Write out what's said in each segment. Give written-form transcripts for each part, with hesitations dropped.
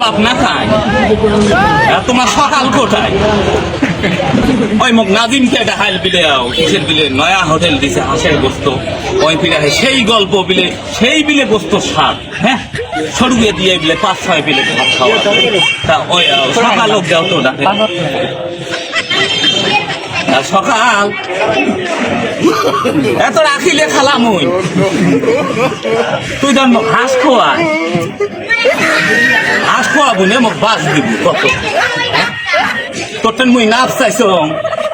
বাপ না খায় তোমার সকাল কোটায় ওই মুখ নাজিমকে দেখাইল বিলে কিসের বিলে নয়া হোটেল দিছে হাঁসের গোস্ত ওই ফিরে সেই গল্প বিলে সেই বিলে গোস্ত স্বাদ হ্যাঁ সরুয়ে দিয়ে বিলে 5-6 বিলে ভাত খাওয়া তা ওই সকাল লোক যাও তো ডাকে সকাল এত রাখিলে খালাম ওই তুই ধর মোক হাঁস খোয়ায় হাঁস খোয়াবো নে মোক বাস দিব কত তোর মুই নাচ চাইছ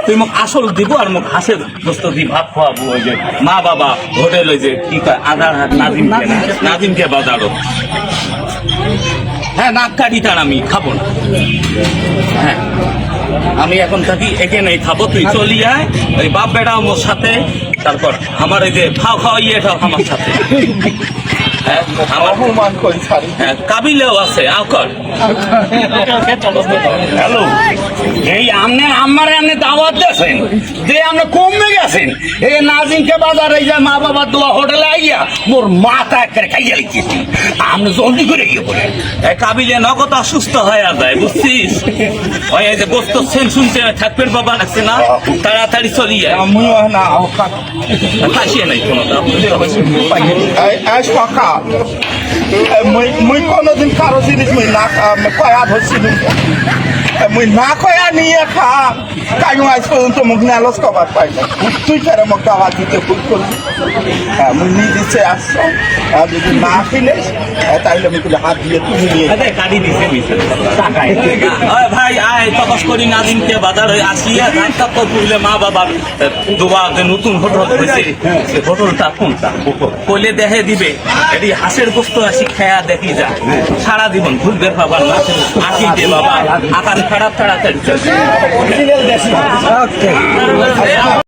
তুই মোক আসল দিব আর মোক হাঁসের গোস্ত দি ভাত খোয়াবো ওই যে মা বাবা হোটেল ওই যে কি কয় আধার হাট নাজিমকে বাজারও হ্যাঁ নাক কাটি তার আমি খাবো না হ্যাঁ আমি এখন থাকি এখানেই খাবো তুই চলি আয় ওই বাপ বেটাও মোর সাথে তারপর আমার এই যে খাওয়া ইয়েটাও আমার সাথে কাবিলেও আছে আকর হ্যালো এই আমনে আমারে আমনে দাওয়াত দিয়েছেন যে আপনি কমে গেছেন এই নাজিমকে বাজার এই যে মা বাবার দোয়া হোটেলে আইয়া মোর মাথা করে খাইয়া লিখেছি আপনি জলদি করে গিয়ে বলে কাবিলে নগদ অসুস্থ হয়ে যায় বুঝছিস ওই যে গোস্ত সেন শুনছে থাকবের বাবা লাগছে না তাড়াতাড়ি চলিয়ে না খাসিয়ে নাই কোনো সকাল মুই কোনোদিন কারো জিনিস মুই না কয়া ধরছিল মুই না কয়া নিয়ে খা কাজু আজ পর্যন্ত মুখ নালস কবার পাই না তুই ফেরে মোক দাওয়া দিতে ভুল করবি মুই নিজে আসছো যদি না ফিলিস তাহলে আমি তুলে হাত দিয়ে তুমি নিয়ে কাটি দিছে ভাই আয় তপস করি নাজিমকে বাজার হয়ে আসিয়া রাস্তা তো বুঝলে মা বাবার দোয়া যে নতুন হোটেল হয়েছে হোটেলটা কোনটা কইলে দেখে দিবে এটি হাঁসের গোস্ত আসি খেয়া দেখি যা সারা জীবন ভুলবে বাবার নাচের আঁকি দে বাবা আকার খারাপ তাড়াতাড়ি